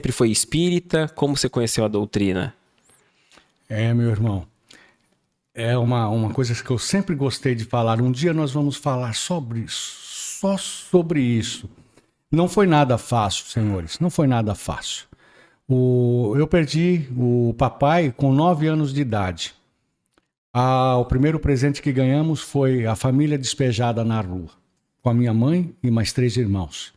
sempre foi espírita? Como você conheceu a doutrina? Meu irmão, é uma coisa que eu sempre gostei de falar. Um dia nós vamos falar só sobre isso. Não foi nada fácil, senhores, não foi nada fácil. Eu perdi o papai com 9 anos de idade. O primeiro presente que ganhamos foi a família despejada na rua, com a minha mãe e mais 3 irmãos.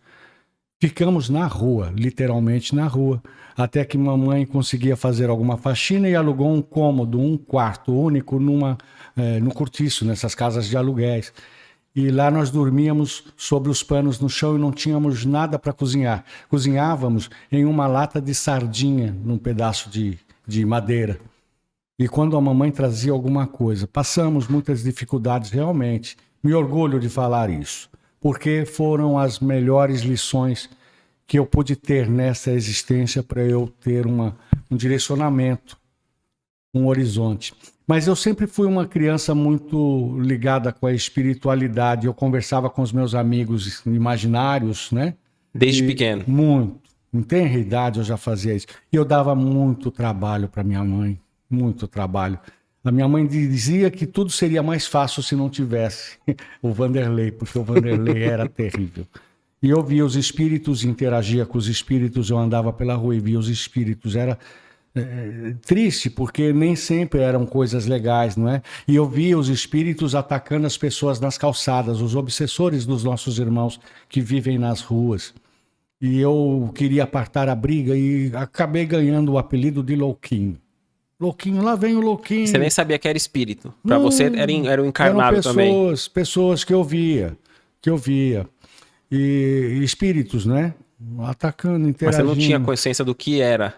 Ficamos na rua, literalmente na rua, até que mamãe conseguia fazer alguma faxina e alugou um cômodo, um quarto único no cortiço, nessas casas de aluguéis. E lá nós dormíamos sobre os panos no chão e não tínhamos nada para cozinhar. Cozinhávamos em uma lata de sardinha, num pedaço de madeira. E quando a mamãe trazia alguma coisa, passamos muitas dificuldades realmente. Me orgulho de falar isso, porque foram as melhores lições que eu pude ter nessa existência para eu ter um direcionamento, um horizonte. Mas eu sempre fui uma criança muito ligada com a espiritualidade. Eu conversava com os meus amigos imaginários, né? Desde pequeno? Muito. Em tenra idade eu já fazia isso. E eu dava muito trabalho para minha mãe. Muito trabalho. A minha mãe dizia que tudo seria mais fácil se não tivesse o Vanderlei, porque o Vanderlei era terrível. E eu via os espíritos, interagia com os espíritos, eu andava pela rua e via os espíritos. Era triste, porque nem sempre eram coisas legais, não é? E eu via os espíritos atacando as pessoas nas calçadas, os obsessores dos nossos irmãos que vivem nas ruas. E eu queria apartar a briga e acabei ganhando o apelido de Louquinho. Louquinho, lá vem o Louquinho. Você nem sabia que era espírito. Para você era um encarnado eram também. Pessoas que eu via. E espíritos, né? Atacando, interagindo. Mas você não tinha consciência do que era?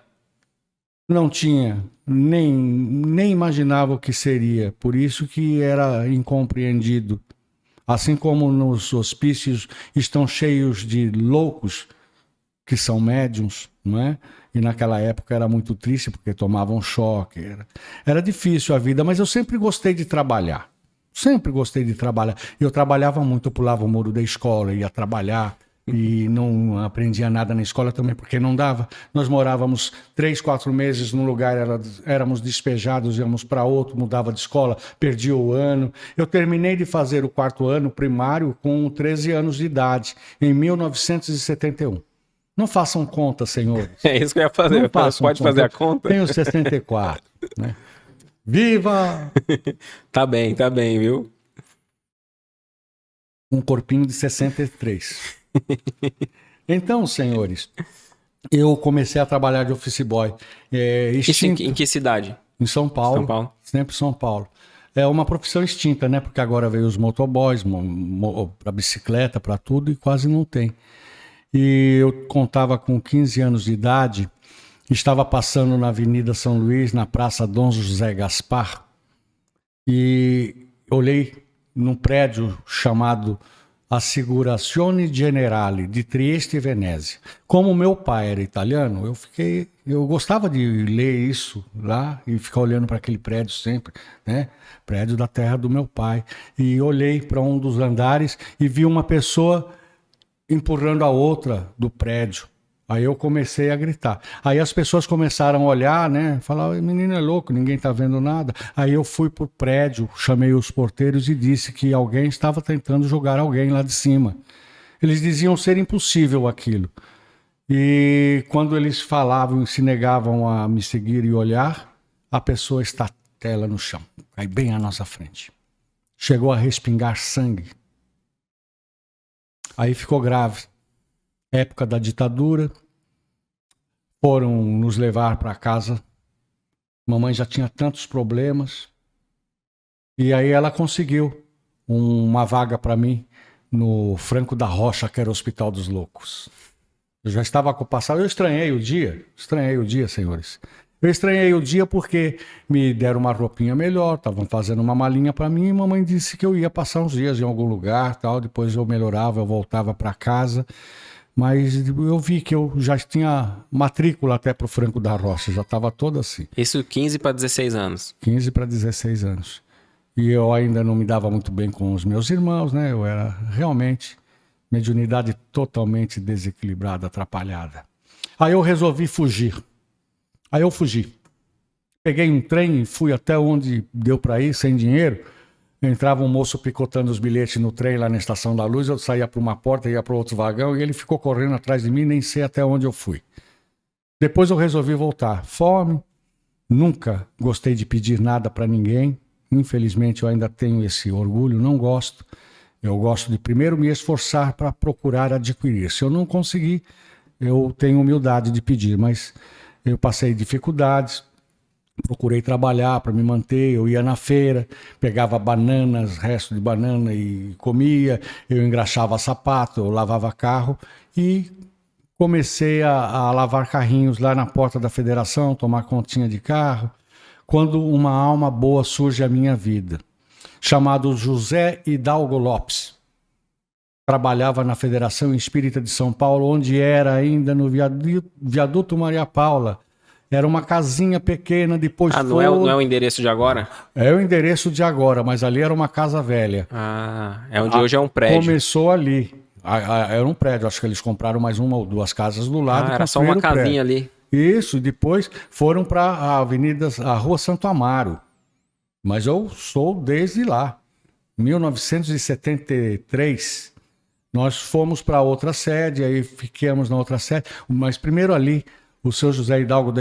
Não tinha. Nem imaginava o que seria. Por isso que era incompreendido. Assim como nos hospícios estão cheios de loucos, que são médiums, não é? E naquela época era muito triste, porque tomavam choque. Era difícil a vida, mas eu sempre gostei de trabalhar. Sempre gostei de trabalhar. Eu trabalhava muito, eu pulava o muro da escola, ia trabalhar. E não aprendia nada na escola também, porque não dava. Nós morávamos 3, 4 meses num lugar, éramos despejados, íamos para outro, mudava de escola, perdia o ano. Eu terminei de fazer o 4º ano primário com 13 anos de idade, em 1971. Não façam conta, senhores. É isso que eu ia fazer. Pode fazer a conta? Tenho 64. Né? Viva! Tá bem, viu? Um corpinho de 63. Então, senhores, eu comecei a trabalhar de office boy. Em que cidade? Em São Paulo. São Paulo. Sempre São Paulo. É uma profissão extinta, né? Porque agora veio os motoboys, para bicicleta, para tudo, e quase não tem. E eu contava com 15 anos de idade, estava passando na Avenida São Luís, na Praça Dom José Gaspar, e olhei num prédio chamado Assicurazione Generale de Trieste e Venezia. Como meu pai era italiano, eu gostava de ler isso lá e ficar olhando para aquele prédio sempre, né? Prédio da terra do meu pai. E olhei para um dos andares e vi uma pessoa empurrando a outra do prédio. Aí eu comecei a gritar. Aí as pessoas começaram a olhar, né? Falaram, o menino é louco, ninguém tá vendo nada. Aí eu fui pro prédio, chamei os porteiros e disse que alguém estava tentando jogar alguém lá de cima. Eles diziam ser impossível aquilo. E quando eles falavam e se negavam a me seguir e olhar, a pessoa estatela no chão, aí bem à nossa frente. Chegou a respingar sangue. Aí ficou grave. Época da ditadura, foram nos levar para casa. Mamãe já tinha tantos problemas. E aí ela conseguiu uma vaga para mim no Franco da Rocha, que era o Hospital dos Loucos. Eu já estava com o passado, eu estranhei o dia, senhores. Eu estranhei o dia porque me deram uma roupinha melhor, estavam fazendo uma malinha para mim e mamãe disse que eu ia passar uns dias em algum lugar, tal, depois eu melhorava, eu voltava para casa. Mas eu vi que eu já tinha matrícula até para o Franco da Rocha, já estava todo assim. Isso 15 para 16 anos? 15 para 16 anos. E eu ainda não me dava muito bem com os meus irmãos, né? Eu era realmente mediunidade totalmente desequilibrada, atrapalhada. Aí eu resolvi fugir. Aí eu fugi. Peguei um trem e fui até onde deu para ir, sem dinheiro. Entrava um moço picotando os bilhetes no trem lá na Estação da Luz, eu saía para uma porta, ia para outro vagão e ele ficou correndo atrás de mim, nem sei até onde eu fui. Depois eu resolvi voltar. Fome, nunca gostei de pedir nada para ninguém. Infelizmente eu ainda tenho esse orgulho, não gosto. Eu gosto de primeiro me esforçar para procurar adquirir. Se eu não conseguir, eu tenho humildade de pedir, mas eu passei dificuldades. Procurei trabalhar para me manter, eu ia na feira, pegava bananas, resto de banana e comia, eu engraxava sapato, eu lavava carro e comecei a lavar carrinhos lá na porta da federação, tomar continha de carro, quando uma alma boa surge à minha vida, chamado José Hidalgo Lopes. Trabalhava na Federação Espírita de São Paulo, onde era ainda no Viaduto Maria Paula. Era uma casinha pequena, depois não é o endereço de agora? É o endereço de agora, mas ali era uma casa velha. É onde hoje é um prédio. Começou ali. Era um prédio, acho que eles compraram mais uma ou duas casas do lado. Era só uma casinha ali. Isso, e depois foram para a Rua Santo Amaro. Mas eu sou desde lá. 1973, nós fomos para outra sede, aí ficamos na outra sede, mas primeiro ali. O seu José Hidalgo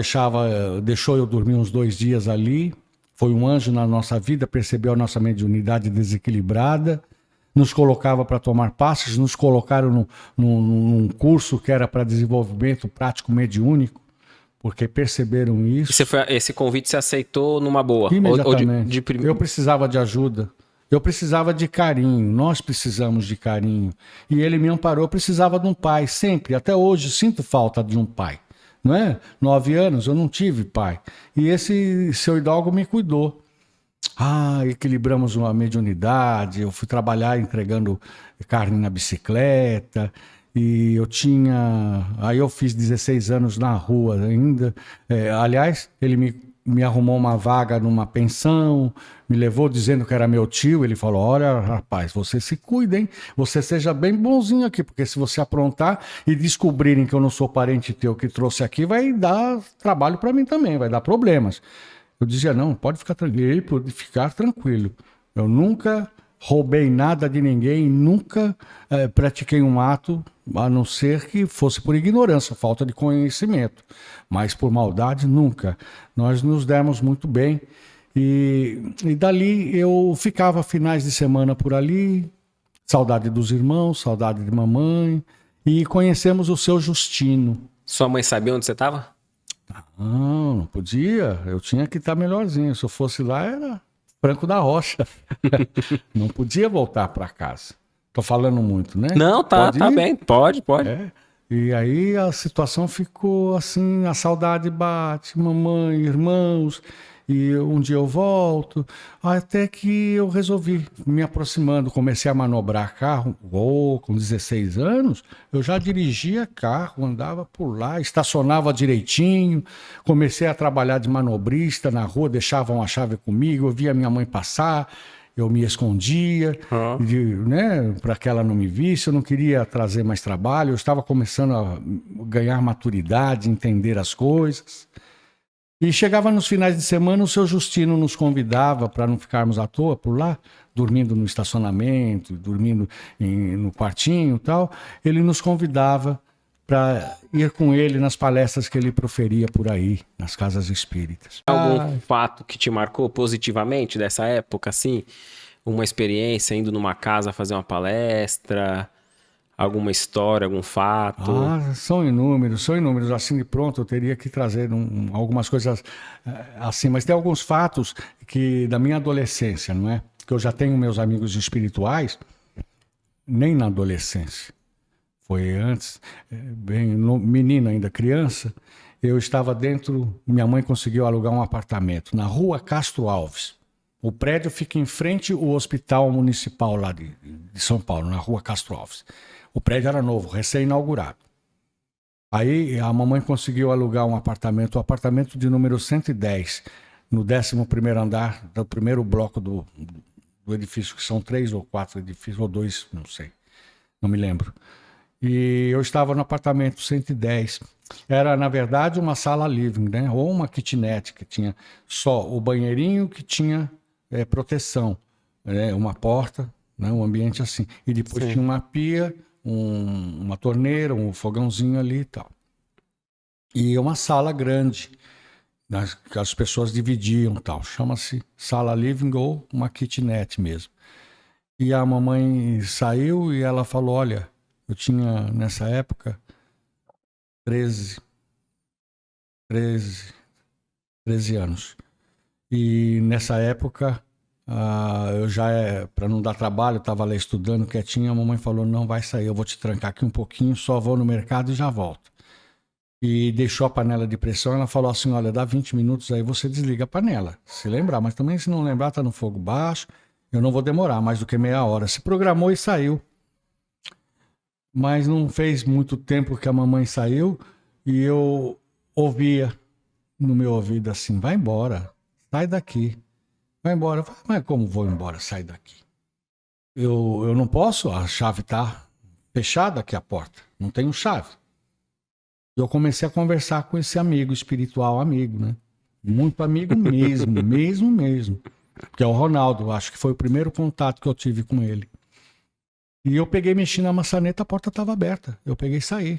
deixou eu dormir uns 2 dias ali. Foi um anjo na nossa vida, percebeu a nossa mediunidade desequilibrada, nos colocava para tomar passes, nos colocaram num curso que era para desenvolvimento prático mediúnico, porque perceberam isso. Esse convite você aceitou numa boa? Imediatamente. Eu precisava de ajuda. Eu precisava de carinho, nós precisamos de carinho. E ele me amparou, eu precisava de um pai, sempre. Até hoje sinto falta de um pai. Não é? 9 anos, eu não tive pai. E esse seu Hidalgo me cuidou. Equilibramos uma mediunidade, eu fui trabalhar entregando carne na bicicleta, e aí eu fiz 16 anos na rua ainda. Aliás, ele me arrumou uma vaga numa pensão, me levou dizendo que era meu tio. Ele falou: olha, rapaz, você se cuida, hein? Você seja bem bonzinho aqui, porque se você aprontar e descobrirem que eu não sou parente teu que trouxe aqui, vai dar trabalho para mim também, vai dar problemas. Eu dizia: não, pode ficar tranquilo, pode ficar tranquilo. Eu nunca roubei nada de ninguém, nunca pratiquei um ato, a não ser que fosse por ignorância, falta de conhecimento. Mas por maldade, nunca. Nós nos demos muito bem. E dali eu ficava finais de semana por ali, saudade dos irmãos, saudade de mamãe. E conhecemos o seu Justino. Sua mãe sabia onde você estava? Não podia. Eu tinha que estar melhorzinho. Se eu fosse lá, era Franco da Rocha. Não podia voltar para casa. Tô falando muito, né? Não, tá bem. Pode. E aí a situação ficou assim, a saudade bate, mamãe, irmãos, e um dia eu volto, até que eu resolvi me aproximando, comecei a manobrar carro, com 16 anos, eu já dirigia carro, andava por lá, estacionava direitinho, comecei a trabalhar de manobrista na rua, deixavam a chave comigo, eu via minha mãe passar, eu me escondia, né, para que ela não me visse. Eu não queria trazer mais trabalho, eu estava começando a ganhar maturidade, entender as coisas. E chegava nos finais de semana, o seu Justino nos convidava para não ficarmos à toa por lá, dormindo no estacionamento, dormindo no quartinho e tal. Ele nos convidava para ir com ele nas palestras que ele proferia por aí, nas casas espíritas. Algum fato que te marcou positivamente dessa época, assim? Uma experiência indo numa casa fazer uma palestra, alguma história, algum fato? São inúmeros. Assim de pronto eu teria que trazer algumas coisas assim, mas tem alguns fatos que da minha adolescência, não é? Que eu já tenho meus amigos espirituais, nem na adolescência. Foi antes, menino ainda, criança, eu estava dentro, minha mãe conseguiu alugar um apartamento na Rua Castro Alves. O prédio fica em frente ao Hospital Municipal lá de São Paulo, na Rua Castro Alves. O prédio era novo, recém-inaugurado. Aí a mamãe conseguiu alugar um apartamento, o apartamento de número 110, no 11º andar do primeiro bloco do edifício, que são 3 ou 4 edifícios, ou 2, não sei, não me lembro. E eu estava no apartamento 110 Era, na verdade, uma sala living, né? Ou uma kitnet, que tinha só o banheirinho que tinha proteção, né? Uma porta, né? Um ambiente assim. E depois Sim. tinha uma pia, uma torneira, um fogãozinho ali e tal. E uma sala grande, né? Que as pessoas dividiam e tal. Chama-se sala living ou uma kitnet mesmo. E a mamãe saiu e ela falou, olha, eu tinha nessa época 13 anos. E nessa época, eu já, para não dar trabalho, estava lá estudando quietinho, a mamãe falou, não vai sair, eu vou te trancar aqui um pouquinho, só vou no mercado e já volto. E deixou a panela de pressão, ela falou assim, olha, dá 20 minutos aí, você desliga a panela, se lembrar, mas também se não lembrar, tá no fogo baixo, eu não vou demorar mais do que meia hora. Se programou e saiu. Mas não fez muito tempo que a mamãe saiu e eu ouvia no meu ouvido assim, vai embora, sai daqui, vai embora. Eu falei, mas como vou embora, sai daqui? Eu não posso, a chave está fechada aqui a porta, não tenho chave. Eu comecei a conversar com esse amigo espiritual, amigo, né? Muito amigo mesmo, mesmo. Que é o Ronaldo, acho que foi o primeiro contato que eu tive com ele. E eu peguei, mexi na maçaneta, a porta estava aberta. Eu peguei e saí.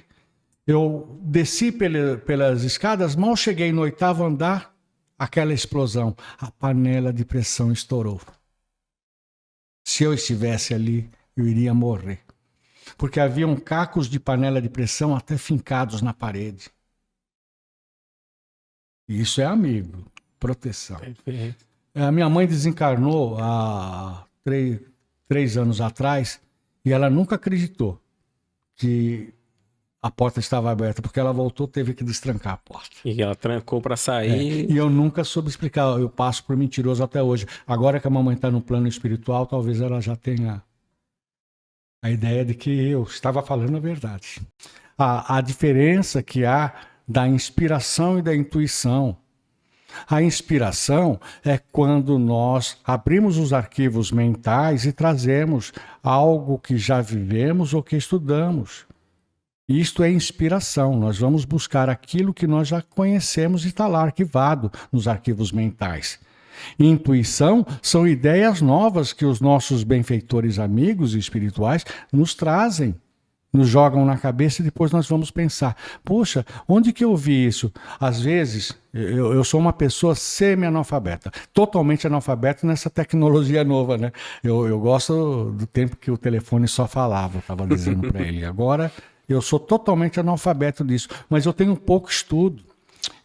Eu desci pelas escadas, mal cheguei no 8º andar, aquela explosão. A panela de pressão estourou. Se eu estivesse ali, eu iria morrer. Porque haviam cacos de panela de pressão até fincados na parede. E isso é amigo, proteção. Perfeito. A minha mãe desencarnou há 3 anos atrás e ela nunca acreditou que a porta estava aberta, porque ela voltou, teve que destrancar a porta. E ela trancou para sair. E eu nunca soube explicar, eu passo por mentiroso até hoje. Agora que a mamãe está no plano espiritual, talvez ela já tenha a ideia de que eu estava falando a verdade. A diferença que há da inspiração e da intuição. A inspiração é quando nós abrimos os arquivos mentais e trazemos algo que já vivemos ou que estudamos. Isto é inspiração. Nós vamos buscar aquilo que nós já conhecemos e está lá arquivado nos arquivos mentais. Intuição são ideias novas que os nossos benfeitores amigos espirituais nos trazem. Nos jogam na cabeça e depois nós vamos pensar, poxa, onde que eu vi isso? Às vezes, eu sou uma pessoa semi-analfabeta, totalmente analfabeta nessa tecnologia nova, né? Eu gosto do tempo que o telefone só falava, eu estava dizendo para ele. Agora, eu sou totalmente analfabeto disso, mas eu tenho pouco estudo.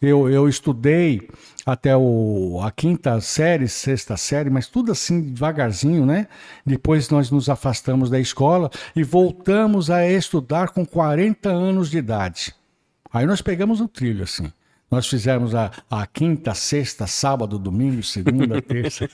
Eu estudei até a 5ª série, 6ª série, mas tudo assim devagarzinho, né? Depois nós nos afastamos da escola e voltamos a estudar com 40 anos de idade. Aí nós pegamos o trilho, assim. Nós fizemos a 5ª, 6ª, sábado, domingo, segunda, terça,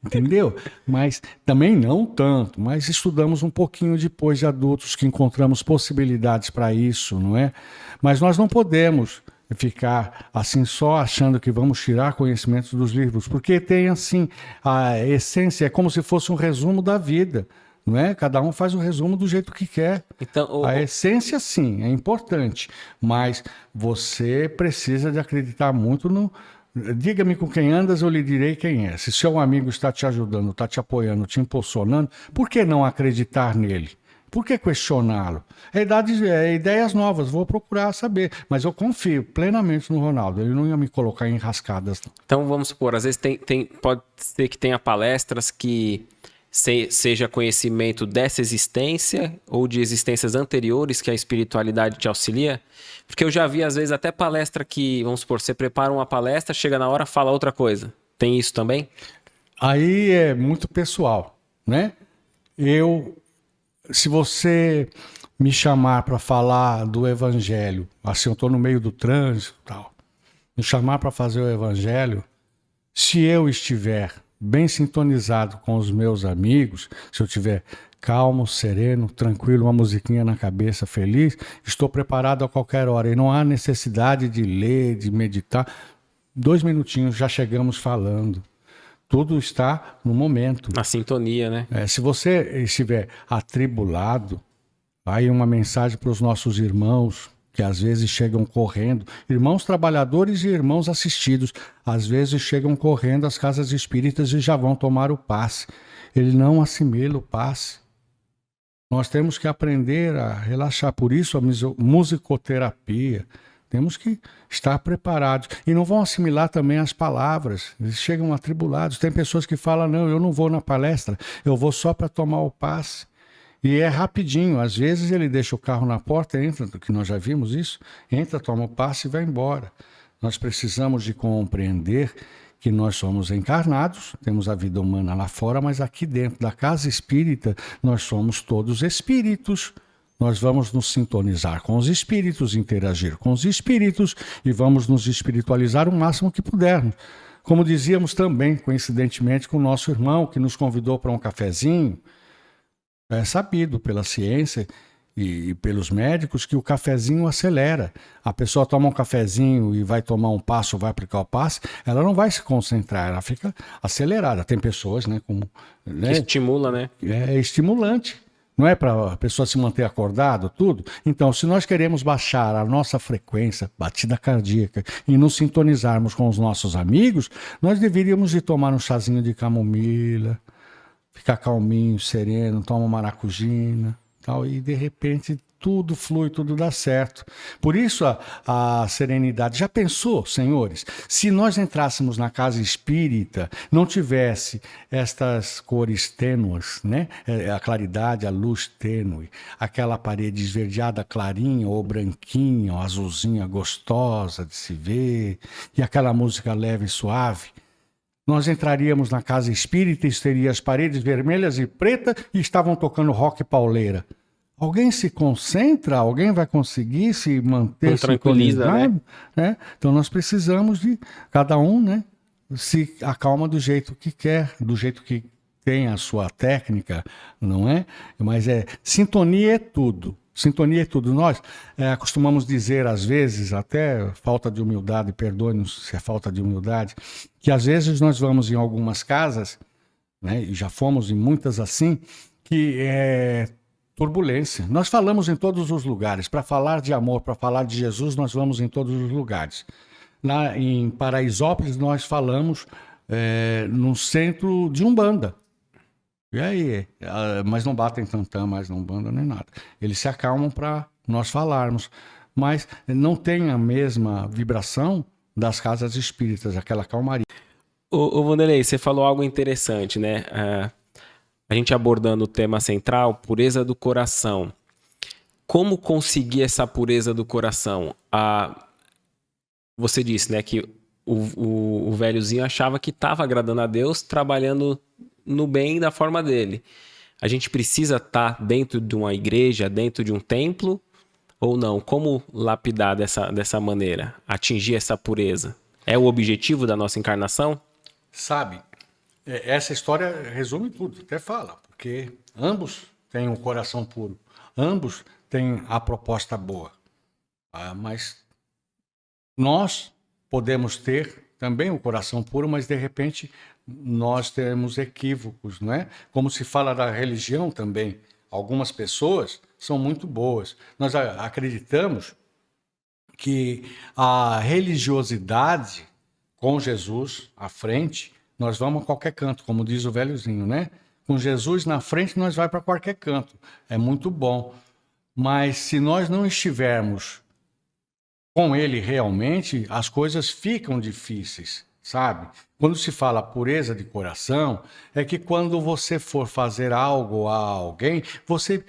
entendeu? Mas também não tanto, mas estudamos um pouquinho depois de adultos que encontramos possibilidades para isso, não é? Mas nós não podemos ficar assim só achando que vamos tirar conhecimentos dos livros, porque tem assim, a essência é como se fosse um resumo da vida, não é? Cada um faz o resumo do jeito que quer. Então, A essência sim, é importante, mas você precisa de acreditar muito no... Diga-me com quem andas, eu lhe direi quem é. Se seu amigo está te ajudando, está te apoiando, te impulsionando, por que não acreditar nele? Por que questioná-lo? É ideias novas, vou procurar saber. Mas eu confio plenamente no Ronaldo. Ele não ia me colocar em enrascadas. então vamos supor, às vezes pode ser que tenha palestras que seja conhecimento dessa existência ou de existências anteriores que a espiritualidade te auxilia. Porque eu já vi, às vezes, até palestra que, vamos supor, você prepara uma palestra, chega na hora, fala outra coisa. Tem isso também? Aí é muito pessoal, né? Se você me chamar para falar do evangelho, assim, eu estou no meio do trânsito e tal, me chamar para fazer o evangelho, se eu estiver bem sintonizado com os meus amigos, se eu estiver calmo, sereno, tranquilo, uma musiquinha na cabeça, feliz, estou preparado a qualquer hora. E não há necessidade de ler, de meditar. 2 minutinhos já chegamos falando. Tudo está no momento. Na sintonia, né? Se você estiver atribulado, aí uma mensagem para os nossos irmãos que às vezes chegam correndo, irmãos trabalhadores e irmãos assistidos, às vezes chegam correndo às casas espíritas e já vão tomar o passe. Ele não assimila o passe. Nós temos que aprender a relaxar, por isso a musicoterapia. Temos que estar preparados. E não vão assimilar também as palavras. Eles chegam atribulados. Tem pessoas que falam, não, eu não vou na palestra, eu vou só para tomar o passe. E é rapidinho. Às vezes ele deixa o carro na porta, entra, que nós já vimos isso, entra, toma o passe e vai embora. Nós precisamos de compreender que nós somos encarnados, temos a vida humana lá fora, mas aqui dentro da casa espírita nós somos todos espíritos. Nós vamos nos sintonizar com os espíritos, interagir com os espíritos e vamos nos espiritualizar o máximo que pudermos. Como dizíamos também, coincidentemente, com o nosso irmão que nos convidou para um cafezinho. É sabido pela ciência e pelos médicos que o cafezinho acelera. A pessoa toma um cafezinho e vai tomar um passo, vai aplicar o passe, ela não vai se concentrar, ela fica acelerada. Tem pessoas, né, como... Que estimula, né? É estimulante. Não é para a pessoa se manter acordado, tudo? Então, se nós queremos baixar a nossa frequência, batida cardíaca, e nos sintonizarmos com os nossos amigos, nós deveríamos de tomar um chazinho de camomila, ficar calminho, sereno, tomar uma maracujina, tal, e de repente tudo flui, tudo dá certo. Por isso a serenidade. Já pensou, senhores, se nós entrássemos na casa espírita, não tivesse estas cores tênues, né? A claridade, a luz tênue, aquela parede esverdeada clarinha ou branquinha, ou azulzinha gostosa de se ver, e aquela música leve e suave, nós entraríamos na casa espírita e teria as paredes vermelhas e pretas e estavam tocando rock pauleira. Alguém se concentra? Alguém vai conseguir se manter tranquilizado? Né? Então nós precisamos de cada um, né, se acalma do jeito que quer, do jeito que tem a sua técnica, não é? Mas sintonia é tudo. Sintonia é tudo. Nós costumamos dizer, às vezes, até falta de humildade, perdoe-nos se é falta de humildade, que às vezes nós vamos em algumas casas, né, e já fomos em muitas assim, que turbulência. Nós falamos em todos os lugares. Para falar de amor, para falar de Jesus, nós vamos em todos os lugares. Lá em Paraisópolis, nós falamos num centro de Umbanda. E aí? Mas não batem tantã mais na Umbanda nem nada. Eles se acalmam para nós falarmos. Mas não tem a mesma vibração das casas espíritas, aquela calmaria. Ô Wanderlei, você falou algo interessante, né? A gente abordando o tema central, pureza do coração. Como conseguir essa pureza do coração? Você disse, né, que o velhozinho achava que estava agradando a Deus, trabalhando no bem da forma dele. A gente precisa estar dentro de uma igreja, dentro de um templo, ou não? Como lapidar dessa maneira? Atingir essa pureza? É o objetivo da nossa encarnação? Sabe, essa história resume tudo, até fala, porque ambos têm um coração puro, ambos têm a proposta boa, mas nós podemos ter também um coração puro, mas de repente nós temos equívocos, não é? Como se fala da religião também, algumas pessoas são muito boas. Nós acreditamos que a religiosidade com Jesus à frente, nós vamos a qualquer canto, como diz o velhozinho, né? Com Jesus na frente, nós vai para qualquer canto. É muito bom. Mas se nós não estivermos com ele realmente, as coisas ficam difíceis, sabe? Quando se fala pureza de coração, é que quando você for fazer algo a alguém, você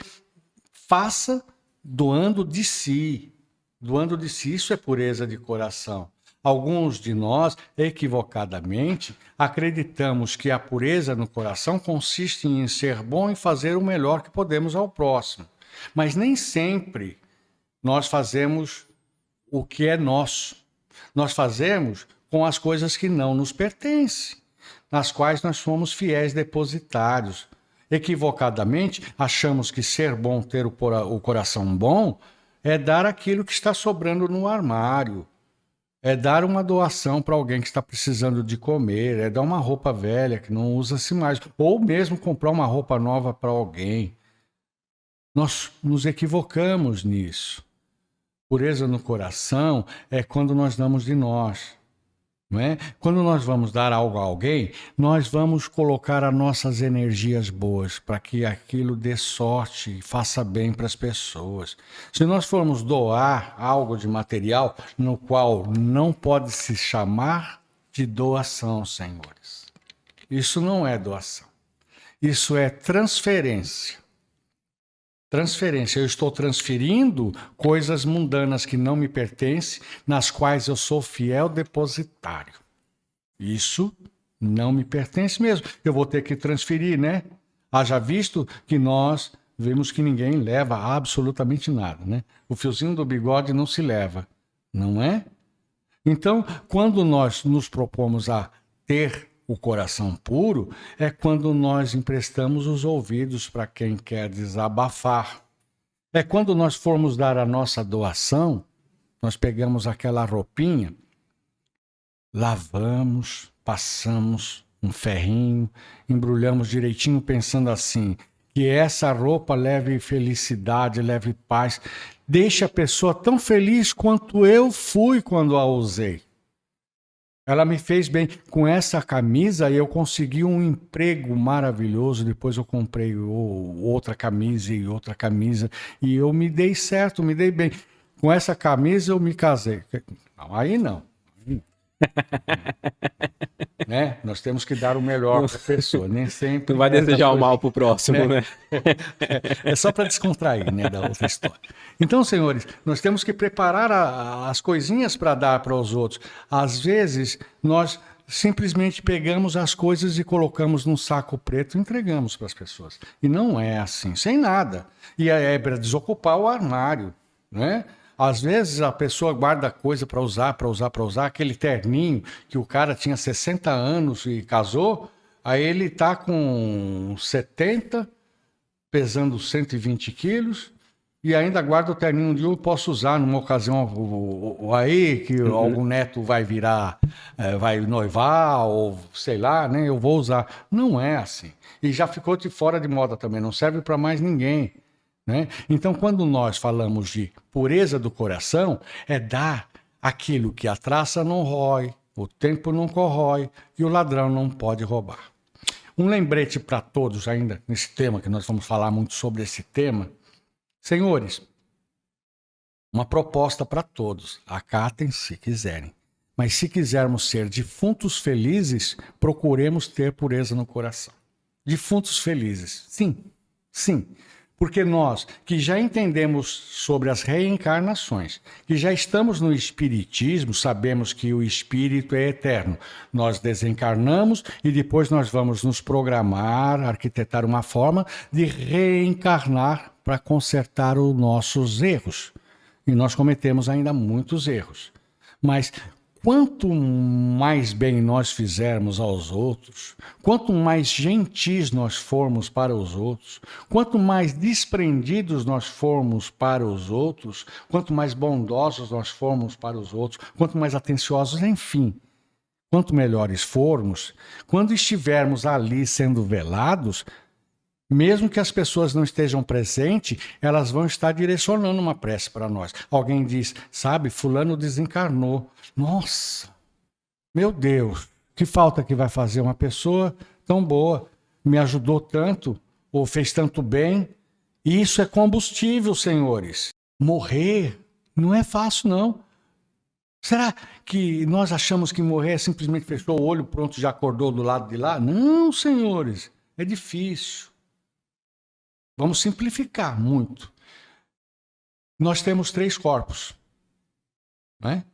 faça doando de si. Doando de si, isso é pureza de coração. Alguns de nós, equivocadamente, acreditamos que a pureza no coração consiste em ser bom e fazer o melhor que podemos ao próximo. Mas nem sempre nós fazemos o que é nosso. Nós fazemos com as coisas que não nos pertencem, nas quais nós somos fiéis depositários. Equivocadamente, achamos que ser bom, ter o coração bom, é dar aquilo que está sobrando no armário. É dar uma doação para alguém que está precisando de comer, é dar uma roupa velha que não usa-se mais, ou mesmo comprar uma roupa nova para alguém. Nós nos equivocamos nisso. Pureza no coração é quando nós damos de nós. Não é? Quando nós vamos dar algo a alguém, nós vamos colocar as nossas energias boas para que aquilo dê sorte e faça bem para as pessoas. Se nós formos doar algo de material, no qual não pode se chamar de doação, senhores. Isso não é doação. Isso é transferência. Transferência. Eu estou transferindo coisas mundanas que não me pertencem, nas quais eu sou fiel depositário. Isso não me pertence mesmo. Eu vou ter que transferir, né? Haja visto que nós vemos que ninguém leva absolutamente nada, né? O fiozinho do bigode não se leva, não é? Então, quando nós nos propomos a ter o coração puro, é quando nós emprestamos os ouvidos para quem quer desabafar. É quando nós formos dar a nossa doação, nós pegamos aquela roupinha, lavamos, passamos um ferrinho, embrulhamos direitinho pensando assim, que essa roupa leve felicidade, leve paz, deixe a pessoa tão feliz quanto eu fui quando a usei. Ela me fez bem. Com essa camisa eu consegui um emprego maravilhoso. Depois eu comprei outra camisa e outra camisa. E eu me dei certo, me dei bem. Com essa camisa eu me casei. Não, aí não. Né? Nós temos que dar o melhor para a pessoa. Nem sempre. Não vai desejar o mal para o próximo, né? É só para descontrair, né, da outra história. Então, senhores, nós temos que preparar as coisinhas para dar para os outros. Às vezes, nós simplesmente pegamos as coisas e colocamos num saco preto e entregamos para as pessoas. E não é assim, sem nada. E é para desocupar o armário, né? Às vezes a pessoa guarda coisa para usar, aquele terninho que o cara tinha 60 anos e casou, aí ele está com 70, pesando 120 quilos, e ainda guarda o terninho de posso usar numa ocasião aí que algum neto vai virar, vai noivar, ou sei lá, né? Eu vou usar. Não é assim. E já ficou de fora de moda também, não serve para mais ninguém. Né? Então, quando nós falamos de pureza do coração, é dar aquilo que a traça não rói, o tempo não corrói e o ladrão não pode roubar. Um lembrete para todos ainda nesse tema, que nós vamos falar muito sobre esse tema. Senhores, uma proposta para todos, acatem se quiserem. Mas se quisermos ser defuntos felizes, procuremos ter pureza no coração. Defuntos felizes, sim, sim. Porque nós, que já entendemos sobre as reencarnações, que já estamos no espiritismo, sabemos que o espírito é eterno. Nós desencarnamos e depois nós vamos nos programar, arquitetar uma forma de reencarnar para consertar os nossos erros. E nós cometemos ainda muitos erros. Mas quanto mais bem nós fizermos aos outros, quanto mais gentis nós formos para os outros, quanto mais desprendidos nós formos para os outros, quanto mais bondosos nós formos para os outros, quanto mais atenciosos, enfim, quanto melhores formos, quando estivermos ali sendo velados, mesmo que as pessoas não estejam presentes, elas vão estar direcionando uma prece para nós. Alguém diz, sabe, fulano desencarnou. Nossa, meu Deus, que falta que vai fazer uma pessoa tão boa, me ajudou tanto, ou fez tanto bem. E isso é combustível, senhores. Morrer não é fácil, não. Será que nós achamos que morrer é simplesmente fechou o olho, pronto, já acordou do lado de lá? Não, senhores, é difícil. Vamos simplificar muito. Nós temos 3 corpos. Não é?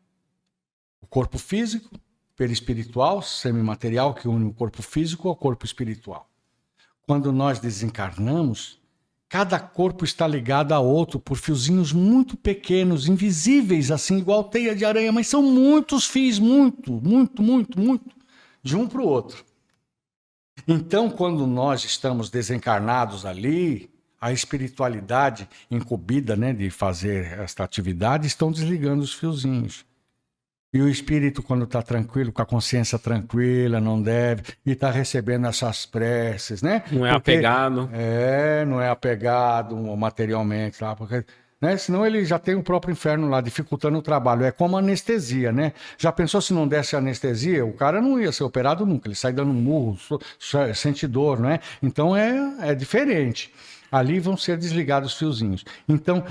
O corpo físico, perispiritual, semimaterial, que une o corpo físico ao corpo espiritual. Quando nós desencarnamos, cada corpo está ligado a outro por fiozinhos muito pequenos, invisíveis, assim, igual teia de aranha, mas são muitos fios, muito, de um para o outro. Então, quando nós estamos desencarnados ali, a espiritualidade incumbida, né, de fazer esta atividade, estão desligando os fiozinhos. E o espírito, quando está tranquilo, com a consciência tranquila, não deve, e está recebendo essas preces, né? Não é apegado. Não é apegado materialmente, tá? Porque né? Senão ele já tem o próprio inferno lá, dificultando o trabalho. É como anestesia, né? Já pensou se não desse anestesia? O cara não ia ser operado nunca, ele sai dando um murro, sente dor, né? Então é diferente. Ali vão ser desligados os fiozinhos. Então,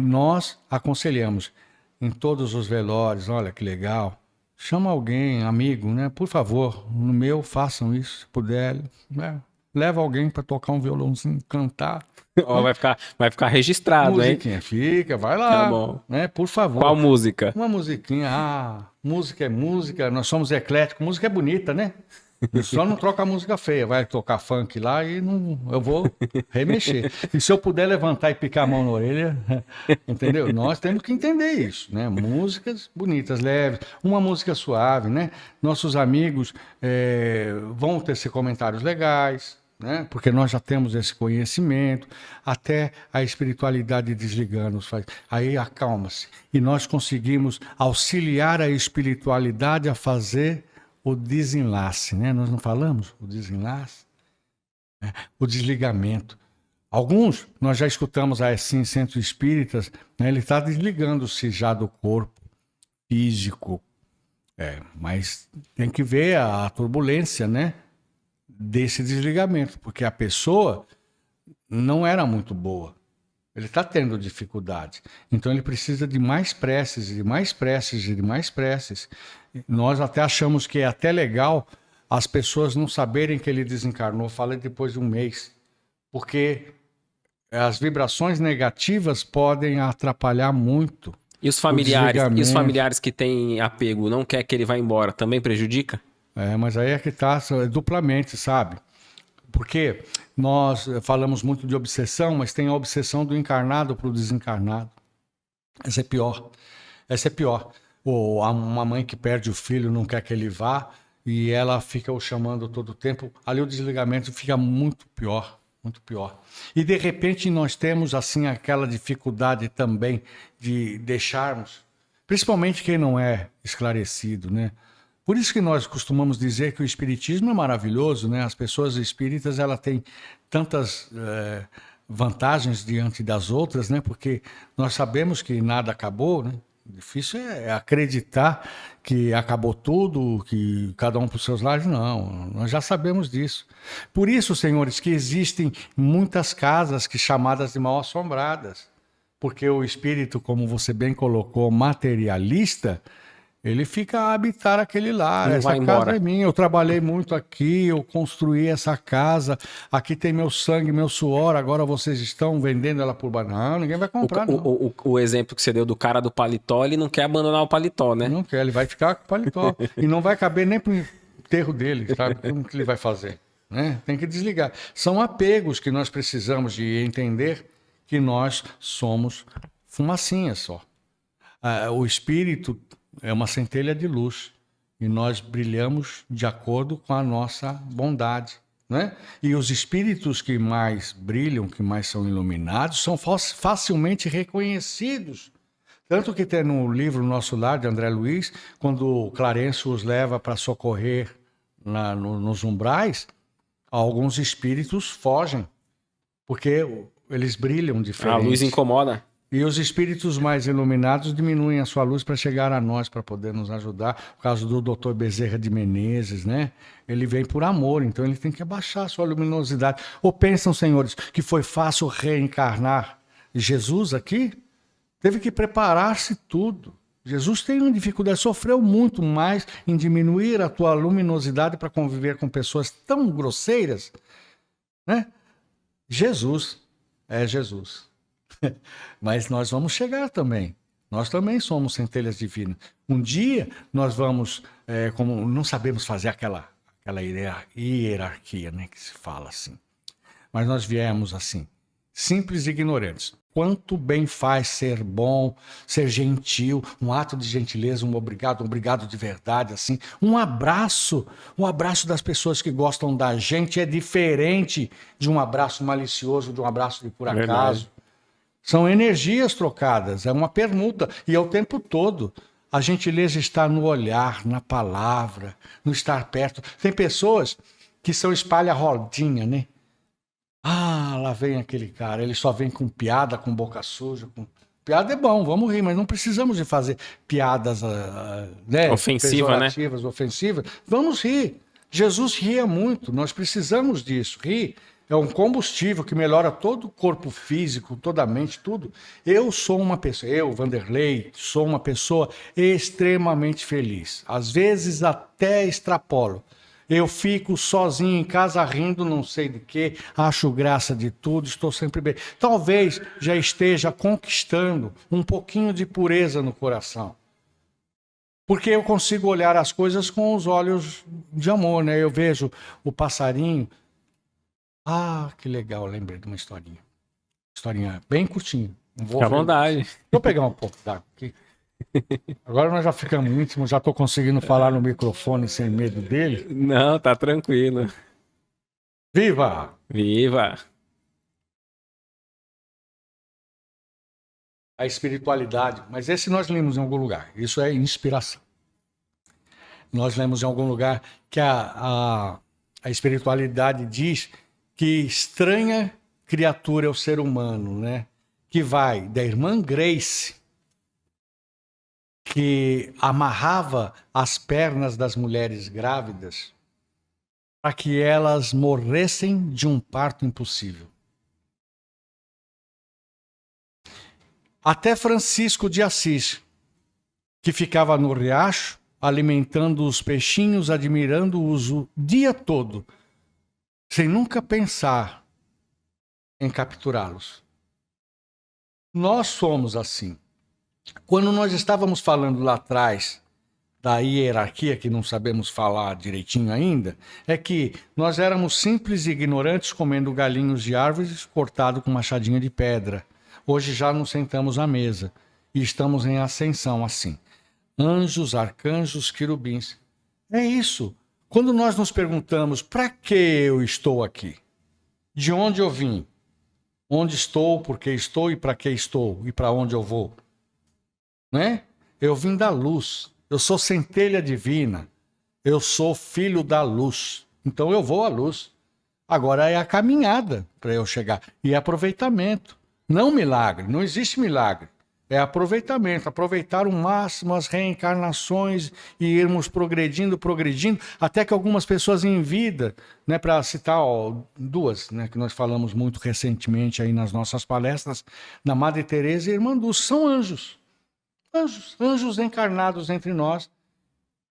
nós aconselhamos em todos os velórios, olha que legal, chama alguém, amigo, né? Por favor, no meu façam isso, se puder, né? Leva alguém para tocar um violãozinho, cantar. Ó, vai ficar registrado, Musiquinha, hein? fica, vai Tá lá, bom. né? Por favor. Qual música? Uma musiquinha, música é música, nós somos ecléticos, música é bonita, né? Eu só não troco a música feia, vai tocar funk lá e não, eu vou remexer. E se eu puder levantar e picar a mão na orelha, entendeu? Nós temos que entender isso, né? Músicas bonitas, leves, uma música suave, né? Nossos amigos vão tecer comentários legais, né? Porque nós já temos esse conhecimento, até a espiritualidade desligando. Aí acalma-se. E nós conseguimos auxiliar a espiritualidade a fazer o desenlace, né? Nós não falamos o desenlace, né? O desligamento. Alguns, nós já escutamos assim, centros espíritas, né? Ele está desligando-se já do corpo físico, mas tem que ver a turbulência, né? Desse desligamento, porque a pessoa não era muito boa. Ele está tendo dificuldade. Então ele precisa de mais preces, de mais preces, de mais preces. Nós até achamos que é até legal as pessoas não saberem que ele desencarnou, fala depois de um mês. Porque as vibrações negativas podem atrapalhar muito. E os familiares que têm apego, não quer que ele vá embora, também prejudica? Mas aí é que está duplamente, sabe? Porque nós falamos muito de obsessão, mas tem a obsessão do encarnado para o desencarnado. Essa é pior. Essa é pior. Ou uma mãe que perde o filho, não quer que ele vá, e ela fica o chamando todo o tempo. Ali o desligamento fica muito pior, muito pior. E de repente nós temos assim aquela dificuldade também de deixarmos, principalmente quem não é esclarecido, né? Por isso que nós costumamos dizer que o espiritismo é maravilhoso, né? As pessoas espíritas, ela têm tantas vantagens diante das outras, né? Porque nós sabemos que nada acabou, né? Difícil é acreditar que acabou tudo, que cada um para os seus lados. Não, nós já sabemos disso. Por isso, senhores, que existem muitas casas que chamadas de mal-assombradas. Porque o espírito, como você bem colocou, materialista, ele fica a habitar aquele lar. Essa casa é minha, eu trabalhei muito aqui, eu construí essa casa, aqui tem meu sangue, meu suor, agora vocês estão vendendo ela por banana, ninguém vai comprar, não. O exemplo que você deu do cara do paletó, ele não quer abandonar o paletó, né? Não quer, ele vai ficar com o paletó. E não vai caber nem pro enterro dele, sabe? Como que ele vai fazer? Né? Tem que desligar. São apegos que nós precisamos de entender que nós somos fumacinhas só. O espírito é uma centelha de luz e nós brilhamos de acordo com a nossa bondade, né? E os espíritos que mais brilham, que mais são iluminados, são facilmente reconhecidos. Tanto que tem no livro Nosso Lar, de André Luiz, quando o Clarencio os leva para socorrer nos umbrais, alguns espíritos fogem, porque eles brilham diferente. A luz incomoda. E os espíritos mais iluminados diminuem a sua luz para chegar a nós, para poder nos ajudar. O caso do Dr. Bezerra de Menezes, né? Ele vem por amor, então ele tem que abaixar a sua luminosidade. Ou pensam, senhores, que foi fácil reencarnar Jesus aqui? Teve que preparar-se tudo. Jesus tem uma dificuldade, sofreu muito mais em diminuir a tua luminosidade para conviver com pessoas tão grosseiras, né? Jesus é Jesus. Mas nós vamos chegar também. Nós também somos centelhas divinas. Um dia nós vamos, como não sabemos fazer aquela hierarquia, né, que se fala assim. Mas nós viemos assim, simples e ignorantes. Quanto bem faz ser bom, ser gentil, um ato de gentileza, um obrigado de verdade, assim. Um abraço das pessoas que gostam da gente é diferente de um abraço malicioso, de um abraço de por acaso. Verdade. São energias trocadas, é uma permuta, e é o tempo todo. A gentileza está no olhar, na palavra, no estar perto. Tem pessoas que são espalha-rodinha, né? Ah, lá vem aquele cara, ele só vem com piada, com boca suja. Piada é bom, vamos rir, mas não precisamos de fazer piadas né, Ofensiva, né? pejorativas, ofensivas. Vamos rir. Jesus ria muito, nós precisamos disso. Rir é um combustível que melhora todo o corpo físico, toda a mente, tudo. Eu sou uma pessoa, eu, Vanderlei, sou uma pessoa extremamente feliz. Às vezes até extrapolo. Eu fico sozinho em casa rindo, não sei de quê, acho graça de tudo, estou sempre bem. Talvez já esteja conquistando um pouquinho de pureza no coração. Porque eu consigo olhar as coisas com os olhos de amor, né? Eu vejo o passarinho. Ah, que legal, lembrei de uma historinha. Historinha bem curtinha. Fica à vontade. Deixa eu pegar um pouco d'água aqui. Agora nós já ficamos íntimos, já estou conseguindo falar no microfone sem medo dele. Não, tá tranquilo. Viva! Viva! A espiritualidade, mas esse nós lemos em algum lugar, isso é inspiração. Nós lemos em algum lugar que a espiritualidade diz que estranha criatura é o ser humano, né? Que vai da irmã Grace, que amarrava as pernas das mulheres grávidas para que elas morressem de um parto impossível. Até Francisco de Assis, que ficava no riacho, alimentando os peixinhos, admirando-os o dia todo, sem nunca pensar em capturá-los. Nós somos assim. Quando nós estávamos falando lá atrás da hierarquia, que não sabemos falar direitinho ainda, é que nós éramos simples e ignorantes comendo galinhos de árvores cortado com machadinha de pedra. Hoje já nos sentamos à mesa e estamos em ascensão assim. Anjos, arcanjos, querubins. É isso. Quando nós nos perguntamos para que eu estou aqui? De onde eu vim? Onde estou, por que estou e para que estou e para onde eu vou? Né? Eu vim da luz. Eu sou centelha divina. Eu sou filho da luz. Então eu vou à luz. Agora é a caminhada para eu chegar. E aproveitamento. Não milagre. Não existe milagre. É aproveitamento. Aproveitar o máximo as reencarnações e irmos progredindo, até que algumas pessoas em vida, né, para citar duas, né, que nós falamos muito recentemente aí nas nossas palestras, na Madre Teresa e Irmã Dulce, são anjos. Anjos encarnados entre nós,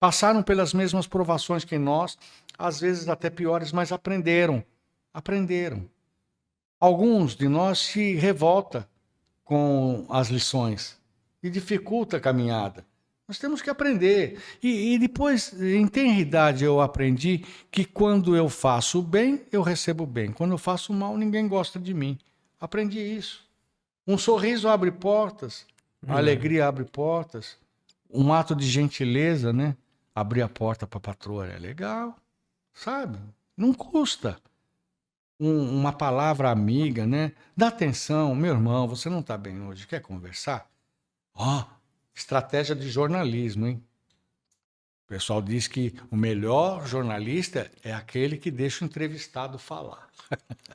passaram pelas mesmas provações que nós, às vezes até piores, mas aprenderam. Alguns de nós se revoltam com as lições e dificulta a caminhada. Nós temos que aprender. E depois, em tenridade, eu aprendi que quando eu faço bem, eu recebo bem. Quando eu faço mal, ninguém gosta de mim. Aprendi isso. Um sorriso abre portas. A alegria abre portas. Um ato de gentileza, né? Abrir a porta para a patroa é legal, sabe? Não custa. Uma palavra amiga, né? Dá atenção, meu irmão, você não está bem hoje, quer conversar? Estratégia de jornalismo, hein? O pessoal diz que o melhor jornalista é aquele que deixa o entrevistado falar.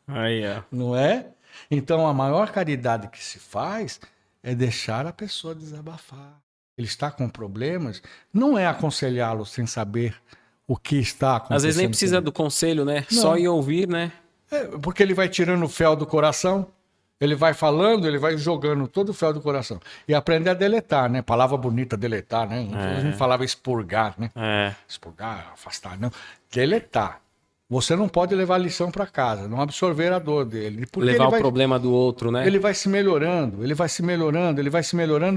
Aí, ó. Não é? Então, a maior caridade que se faz é deixar a pessoa desabafar. Ele está com problemas, não é aconselhá-lo sem saber o que está acontecendo. Às vezes nem precisa do conselho, né? Não. Só ir ouvir, né? Porque ele vai tirando o fel do coração, ele vai falando, ele vai jogando todo o fel do coração. E aprende a deletar, né? Palavra bonita, deletar, né? A gente falava expurgar, né? Expurgar, afastar, não. Deletar. Você não pode levar a lição para casa, não absorver a dor dele. Levar o problema do outro, né? Ele vai se melhorando,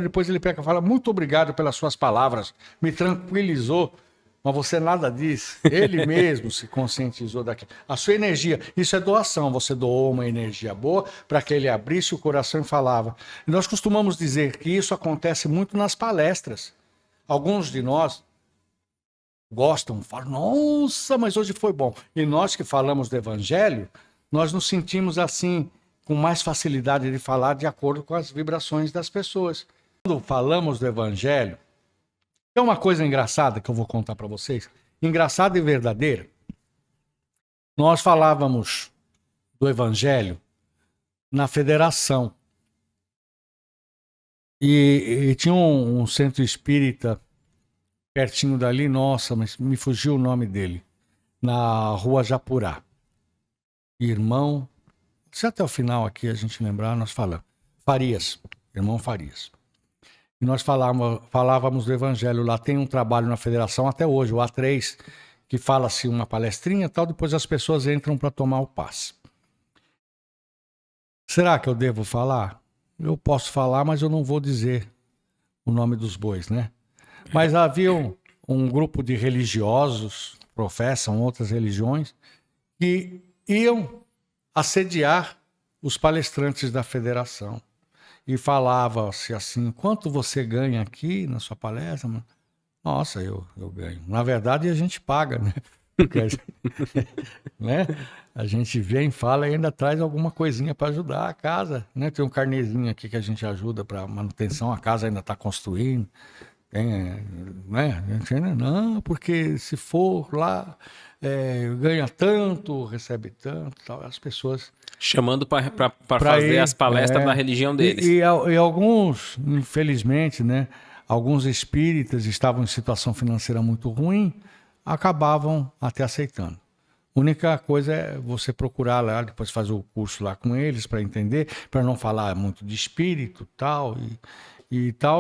depois ele pega e fala, muito obrigado pelas suas palavras, me tranquilizou. Mas você nada diz. Ele mesmo se conscientizou daquilo. A sua energia, isso é doação. Você doou uma energia boa para que ele abrisse o coração e falava. E nós costumamos dizer que isso acontece muito nas palestras. Alguns de nós gostam, falam, nossa, mas hoje foi bom. E nós que falamos do Evangelho, nós nos sentimos assim, com mais facilidade de falar de acordo com as vibrações das pessoas. Quando falamos do Evangelho, é uma coisa engraçada que eu vou contar para vocês. Engraçada e verdadeira. Nós falávamos do Evangelho na Federação. E tinha um centro espírita pertinho dali, nossa, mas me fugiu o nome dele, na Rua Japurá. Irmão, se até o final aqui a gente lembrar, nós falamos. Farias, irmão Farias. E nós falávamos do Evangelho lá. Tem um trabalho na Federação até hoje, o A3, que fala-se uma palestrinha e tal, depois as pessoas entram para tomar o passe. Será que eu devo falar? Eu posso falar, mas eu não vou dizer o nome dos bois, né? Mas havia um grupo de religiosos, professam outras religiões, que iam assediar os palestrantes da Federação. E falava-se assim, quanto você ganha aqui na sua palestra? Nossa, eu ganho. Na verdade, a gente paga, né? Porque né? A gente vem, fala e ainda traz alguma coisinha para ajudar a casa, né? Tem um carnezinho aqui que a gente ajuda para manutenção, a casa ainda está construindo. Tem, né? A gente ainda não, porque se for lá, ganha tanto, recebe tanto, tal. As pessoas chamando para fazer as palestras da religião deles. E alguns, infelizmente, né? Alguns espíritas estavam em situação financeira muito ruim, acabavam até aceitando. A única coisa é você procurar lá, depois fazer o curso lá com eles para entender, para não falar muito de espírito e tal,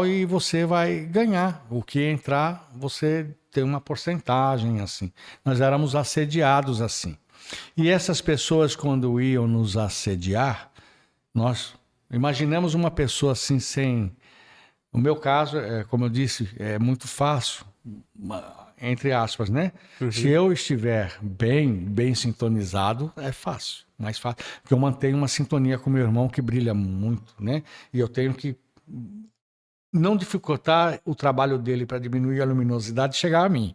e você vai ganhar. O que entrar, você tem uma porcentagem assim. Nós éramos assediados assim. E essas pessoas, quando iam nos assediar, nós imaginamos uma pessoa assim sem... No meu caso, como eu disse, é muito fácil, entre aspas, né? Uhum. Se eu estiver bem sintonizado, é fácil, mais fácil. Porque eu mantenho uma sintonia com meu irmão que brilha muito, né? E eu tenho que não dificultar o trabalho dele para diminuir a luminosidade e chegar a mim.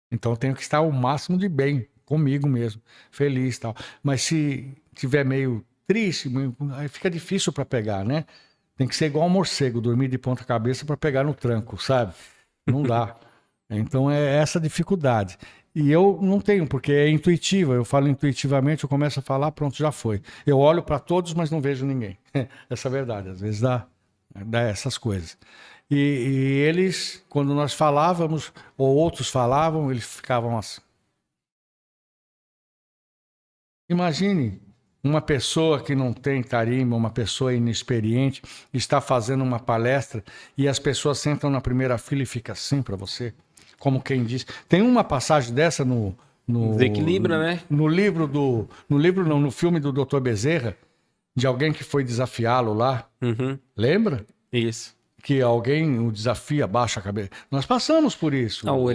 Então eu tenho que estar o máximo de bem comigo mesmo, feliz e tal. Mas se tiver meio triste, aí fica difícil para pegar, né? Tem que ser igual um morcego, dormir de ponta cabeça para pegar no tranco, sabe? Não dá. Então é essa dificuldade. E eu não tenho, porque é intuitiva. Eu falo intuitivamente, eu começo a falar, pronto, já foi. Eu olho para todos, mas não vejo ninguém. Essa é a verdade. Às vezes dá essas coisas. E eles, quando nós falávamos, ou outros falavam, eles ficavam assim. Imagine uma pessoa que não tem tarimba, uma pessoa inexperiente, está fazendo uma palestra e as pessoas sentam na primeira fila e ficam assim para você, como quem diz. Tem uma passagem dessa no Desequilibra, né? No filme do Dr. Bezerra, de alguém que foi desafiá-lo lá. Uhum. Lembra? Isso. Que alguém o desafia, baixa a cabeça. Nós passamos por isso. Não,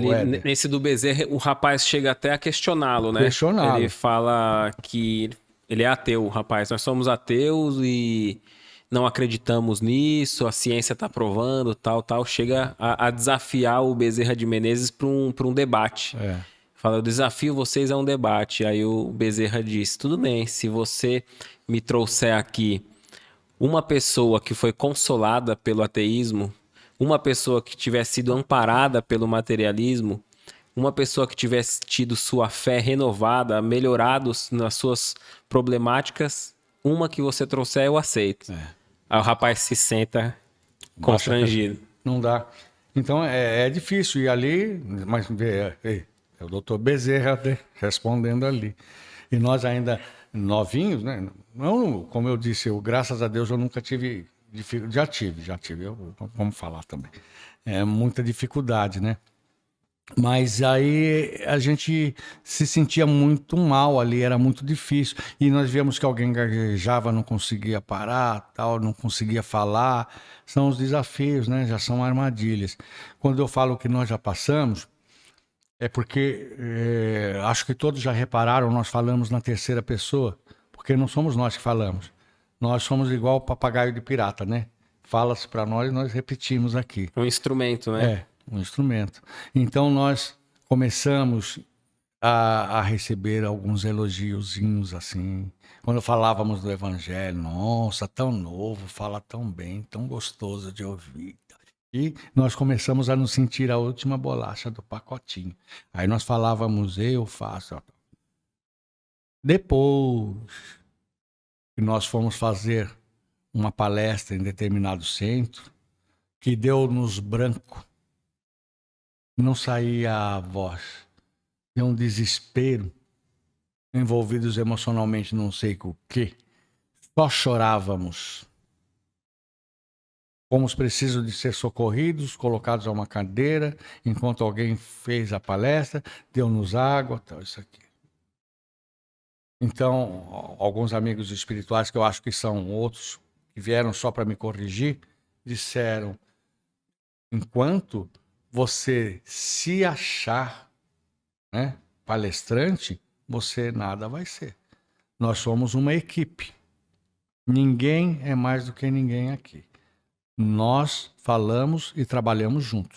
nesse do Bezerra, o rapaz chega até a questioná-lo, né? Questioná-lo. Ele fala que ele é ateu, o rapaz. Nós somos ateus e não acreditamos nisso, a ciência está provando, tal. Chega a desafiar o Bezerra de Menezes para um debate. Fala, eu desafio vocês a um debate. Aí o Bezerra diz, tudo bem, se você me trouxer aqui uma pessoa que foi consolada pelo ateísmo, uma pessoa que tivesse sido amparada pelo materialismo, uma pessoa que tivesse tido sua fé renovada, melhorado nas suas problemáticas, uma que você trouxer, eu aceito. Aí o rapaz se senta constrangido. Não dá. Então é difícil. E ali, mas é o doutor Bezerra respondendo ali. E nós ainda novinhos, né? Não, como eu disse, graças a Deus eu nunca tive dificuldade. Já tive, vamos falar também. Muita dificuldade, né? Mas aí a gente se sentia muito mal ali, era muito difícil. E nós vemos que alguém gaguejava, não conseguia parar, tal, não conseguia falar. São os desafios, né? Já são armadilhas. Quando eu falo que nós já passamos, é porque acho que todos já repararam, nós falamos na terceira pessoa, porque não somos nós que falamos. Nós somos igual o papagaio de pirata, né? Fala-se para nós e nós repetimos aqui. Um instrumento, né? Um instrumento. Então nós começamos a receber alguns elogiozinhos assim. Quando falávamos do Evangelho, nossa, tão novo, fala tão bem, tão gostoso de ouvir. E nós começamos a nos sentir a última bolacha do pacotinho. Aí nós falávamos, eu faço. Depois que nós fomos fazer uma palestra em determinado centro, que deu nos branco, não saía a voz, deu um desespero, envolvidos emocionalmente não sei com o quê, só chorávamos. Fomos precisos de ser socorridos, colocados a uma cadeira, enquanto alguém fez a palestra, deu-nos água, tal, isso aqui. Então, alguns amigos espirituais, que eu acho que são outros, que vieram só para me corrigir, disseram: enquanto você se achar, né, palestrante, você nada vai ser. Nós somos uma equipe. Ninguém é mais do que ninguém aqui. Nós falamos e trabalhamos juntos.